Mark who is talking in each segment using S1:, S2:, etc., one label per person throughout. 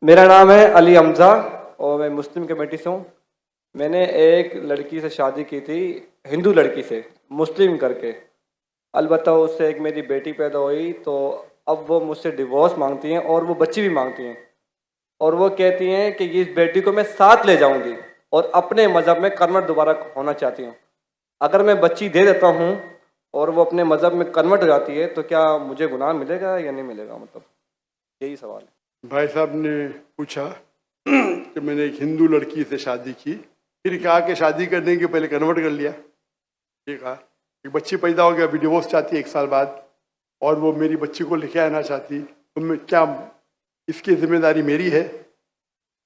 S1: मेरा नाम है अली हमजा और मैं मुस्लिम कमेटी से हूँ। मैंने एक लड़की से शादी की थी, हिंदू लड़की से, मुस्लिम करके। अलबत्ता उससे एक मेरी बेटी पैदा हुई, तो अब वो मुझसे डिवोर्स मांगती हैं और वो बच्ची भी मांगती हैं। और वो कहती हैं कि इस बेटी को मैं साथ ले जाऊंगी और अपने मज़हब में कन्वर्ट दोबारा होना चाहती हूँ। अगर मैं बच्ची दे देता हूँ और वो अपने मज़हब में कन्वर्ट हो जाती है तो क्या मुझे गुनाह मिलेगा या नहीं मिलेगा? मतलब यही सवाल है।
S2: भाई साहब ने पूछा कि मैंने एक हिंदू लड़की से शादी की, फिर कहा कि शादी करने के पहले कन्वर्ट कर लिया। ये कहा एक बच्ची पैदा हो गया, अभी डिवोर्स चाहती है 1 साल बाद, और वो मेरी बच्ची को लेके आना चाहती, तो मैं क्या इसकी जिम्मेदारी मेरी है?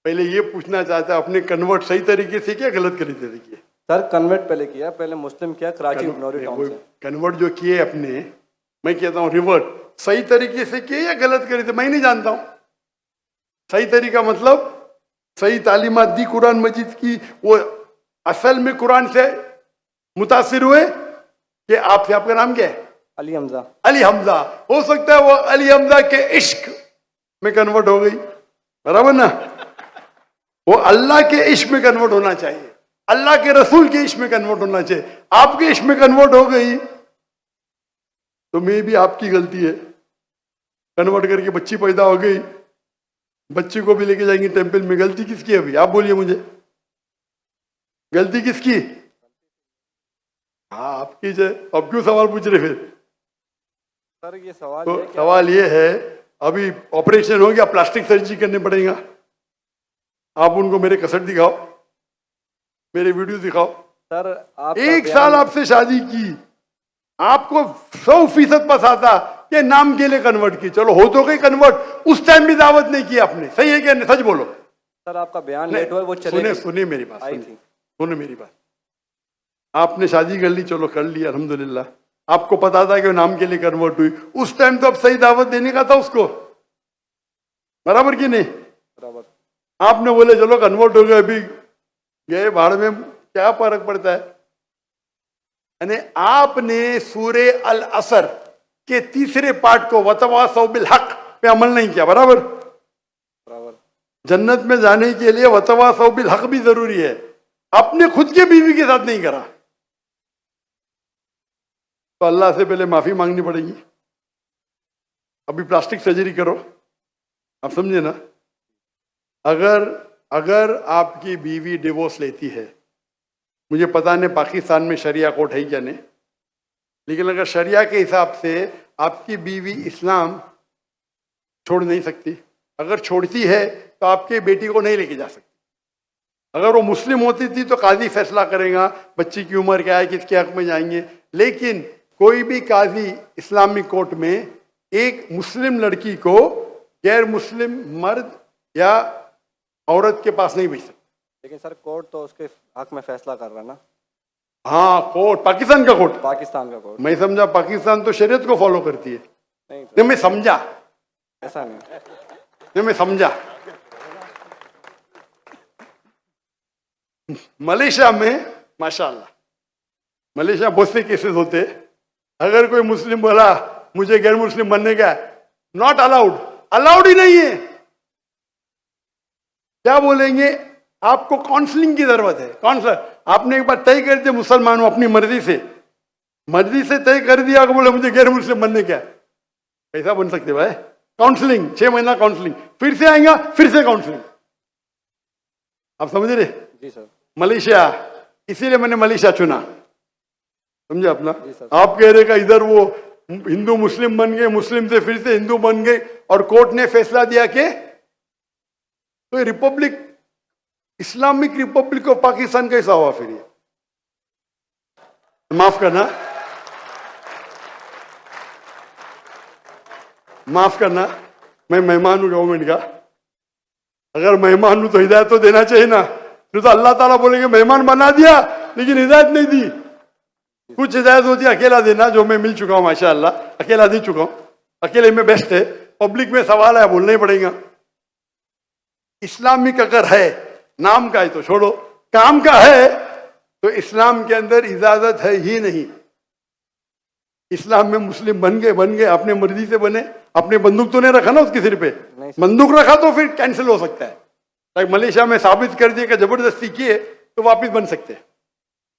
S2: पहले ये पूछना चाहता है अपने कन्वर्ट सही तरीके से किया, गलत तरीके से?
S1: सर कन्वर्ट पहले किया, पहले मुस्लिम किया कराची उपनौरी टाउन से।
S2: कन्वर्ट जो किए अपने, मैं कहता हूँ रिवर्ट सही तरीके से किए या गलत करे थे मैं नहीं जानता हूँ। सही तरीका मतलब सही तालीमात दी कुरान मजीद की, वो असल में कुरान से मुतासिर हुए कि आपसे, आपका नाम क्या है?
S1: अली हमजा।
S2: अली हमजा। हो सकता है वो अली हमजा के इश्क में कन्वर्ट हो गई, बराबर ना? वो अल्लाह के इश्क में कन्वर्ट होना चाहिए, अल्लाह के रसूल के इश्क में कन्वर्ट होना चाहिए। आपके इश्क में कन्वर्ट हो गई तो मे भी आपकी गलती है। कन्वर्ट करके बच्ची पैदा हो गई, बच्ची को भी लेके जाएंगे टेंपल में, गलती किसकी है? अभी आप बोलिए मुझे, गलती किसकी? हाँ आपकी है। अब क्यों सवाल पूछ रहे फिर?
S1: सर ये सवाल
S2: तो सवाल ये है, अभी ऑपरेशन हो गया, प्लास्टिक सर्जरी करने पड़ेगा। आप उनको मेरे कसट दिखाओ, मेरे वीडियो दिखाओ।
S1: सर आप
S2: 1 साल आपसे शादी की, आपको 100% पसाता कि नाम के लिए कन्वर्ट की। चलो हो तो गई कन्वर्ट, उस टाइम भी दावत नहीं की आपने, सही है क्या? नहीं, सच बोलो।
S1: सर आपका बयान लेट हुआ, वो चले
S2: सुने मेरी बात,
S1: आई थी।
S2: सुने मेरी बात। आपने शादी कर ली, चलो कर ली, अल्हम्दुलिल्लाह। आपको पता था कि वो नाम के लिए कन्वर्ट हुई, उस टाइम तो अब सही दावत देने का था उसको, बराबर की नहीं?
S1: बराबर।
S2: आपने बोले चलो कन्वर्ट हो गए, अभी गए भाड़ में, क्या फर्क पड़ता है? यानी आपने सूरे अल असर के 3रे पार्ट को वतवासौ बिल हक पे अमल नहीं किया, बराबर?
S1: बराबर।
S2: जन्नत में जाने के लिए वतवासौ बिल हक भी जरूरी है, अपने खुद के बीवी के साथ नहीं करा तो अल्लाह से पहले माफी मांगनी पड़ेगी। अभी प्लास्टिक सर्जरी करो, आप समझे ना? अगर आपकी बीवी डिवोर्स लेती है, मुझे पता नहीं पाकिस्तान में शरिया कोर्ट है क्या नहीं, लेकिन अगर शरिया के हिसाब से आपकी बीवी इस्लाम छोड़ नहीं सकती, अगर छोड़ती है तो आपके बेटी को नहीं लेके जा सकती। अगर वो मुस्लिम होती थी तो काजी फैसला करेगा बच्ची की उम्र क्या है, किसके हक में जाएंगे। लेकिन कोई भी काजी इस्लामिक कोर्ट में एक मुस्लिम लड़की को गैर मुस्लिम मर्द या औरत के पास नहीं भेज सकता।
S1: लेकिन सर कोर्ट तो उसके हक में फैसला कर रहा है ना।
S2: हाँ कोर्ट, पाकिस्तान का कोर्ट,
S1: पाकिस्तान का कोर्ट।
S2: मैं समझा पाकिस्तान तो शरीयत को फॉलो करती है।
S1: नहीं
S2: मैं समझा,
S1: ऐसा नहीं।
S2: मैं समझा। मलेशिया में माशाल्लाह, मलेशिया बहुत से केसेस होते, अगर कोई मुस्लिम बोला मुझे गैर मुस्लिम बनने का, नॉट अलाउड, अलाउड ही नहीं है। क्या बोलेंगे? आपको काउंसलिंग की जरूरत है। काउंसलर, आपने एक बार तय कर दिया मुसलमान हूं, अपनी मर्जी से तय कर दिया कि बोले मुझे गैर मुस्लिम बनने का, कैसा बन सकते भाई? काउंसलिंग, 6 महीना काउंसलिंग, फिर से आएगा, फिर से काउंसलिंग। आप समझ रहे?
S1: जी सर।
S2: मलेशिया, इसीलिए मैंने मलेशिया चुना, समझे अपना?
S1: सर।
S2: आप कह रहे का इधर वो हिंदू मुस्लिम बन गए, मुस्लिम से फिर से हिंदू बन गए, और कोर्ट ने फैसला दिया कि तो Republic, Islamic Republic of Pakistan कैसा हुआ फिर? ये माफ करना, मैं मेहमान हूं गवर्नमेंट का। अगर मेहमान हूं तो हिदायत तो देना चाहिए ना। तो अल्लाह ताला बोलेंगे मेहमान बना दिया लेकिन हिदायत नहीं दी। कुछ हिदायत होती है अकेला देना, जो मैं मिल चुका हूं माशाअल्लाह, अकेला दे चुका हूं, अकेले में बेस्ट है। पब्लिक में सवाल है, बोलना ही पड़ेगा। इस्लामिक अगर है, नाम का है तो छोड़ो, काम का है तो इस्लाम के अंदर इजाजत है ही नहीं। इस्लाम में मुस्लिम बन गए, अपने मर्जी से बने, अपने बंदूक तो नहीं रखा ना उसके सिर पे।
S1: नहीं सर।
S2: बंदूक रखा तो फिर कैंसिल हो सकता है। लाइक मलेशिया में साबित कर दिया कि जबरदस्ती किए तो वापिस बन सकते हैं।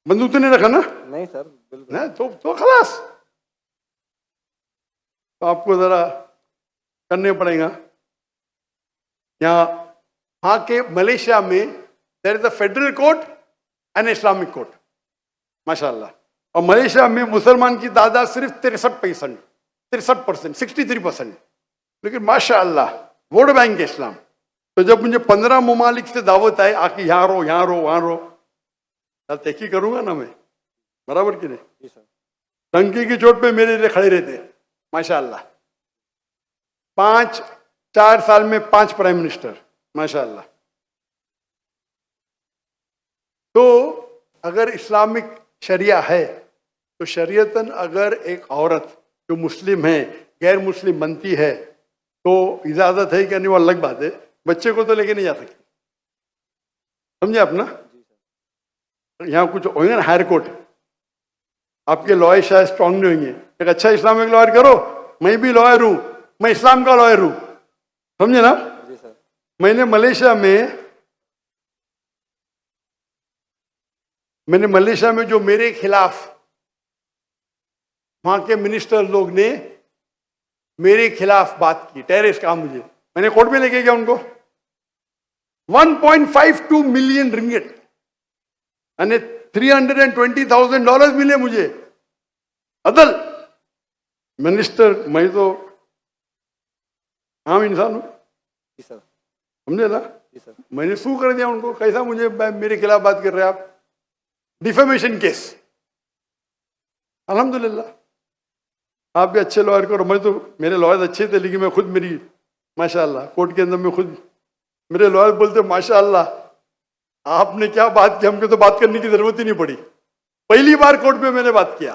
S2: बंदूक तो नहीं रखा ना?
S1: नहीं सर, बिल्कुल।
S2: ना तो खलास। तो आपको जरा करने पड़ेगा। यहाँ के मलेशिया में there is a federal court and Islamic court, माशाल्लाह। और मलेशिया में मुसलमान की तादाद सिर्फ 63%, 63%। लेकिन माशाल्लाह वोट बैंक है इस्लाम। तो जब मुझे 15 ममालिक से दावत आए आके यहाँ रहो, यहाँ रहो, वहाँ रहो, तहकी करूंगा ना मैं, बराबर कि नहीं?
S1: जी सर।
S2: टंकी की चोट पे मेरे लिए खड़े रहते माशाल्लाह। 4 साल में 5 प्राइम मिनिस्टर, माशाल्लाह। तो अगर इस्लामिक शरिया है तो शरीयतन अगर एक औरत जो मुस्लिम है गैर मुस्लिम बनती है तो इजाजत है कि नहीं, वो अलग बात है। बच्चे को तो लेके नहीं जा सकती, समझे आप ना? यहाँ कुछ होंगे ना हायर कोर्ट, आपके लॉयर शायद स्ट्रांग नहीं होंगे। एक अच्छा इस्लामिक लॉयर करो, मैं भी लॉयर हूं, मैं इस्लाम का लॉयर हूं, समझे ना?
S1: जी सर।
S2: मैंने मलेशिया में जो मेरे खिलाफ वहां के मिनिस्टर लोग ने मेरे खिलाफ बात की, टेररिस्ट कहा मुझे, मैंने कोर्ट में लेके गया उनको। 1.52 मिलियन रिंगिट यानी $320,000 मिले मुझे। अदल मिनिस्टर, मैं तो आम इंसान हूं,
S1: जी सर।
S2: समझे ना?
S1: जी सर।
S2: मैंने सू कर दिया उनको। कैसा मुझे मेरे खिलाफ बात कर रहे हैं आप? Defamation case. अल्हम्दुलिल्लाह आप भी अच्छे लॉयर करो। मैं तो, मेरे लॉयर अच्छे थे लेकिन मैं खुद, मेरी माशाल्लाह कोर्ट के अंदर में खुद मेरे लॉयर बोलते माशाल्लाह आपने क्या बात की, हमको तो बात करने की जरूरत ही नहीं पड़ी। पहली बार कोर्ट में मैंने बात किया,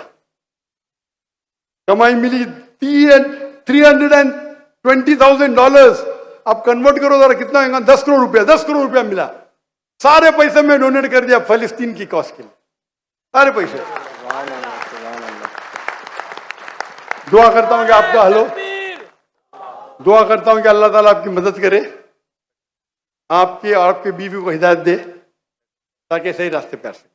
S2: कमाई मिली $320,000। आप कन्वर्ट करो जरा कितना होगा? 10 करोड़ रुपया। 10 करोड़ रुपया मिला। सारे पैसे मैं डोनेट कर दिया फलस्तीन की कॉज के लिए, सारे पैसे। दुआ करता हूं कि आपका हल हो, दुआ करता हूं कि अल्लाह ताला आपकी मदद करे, आपकी और आपके बीवी को हिदायत दे ताकि सही रास्ते पे आ सके।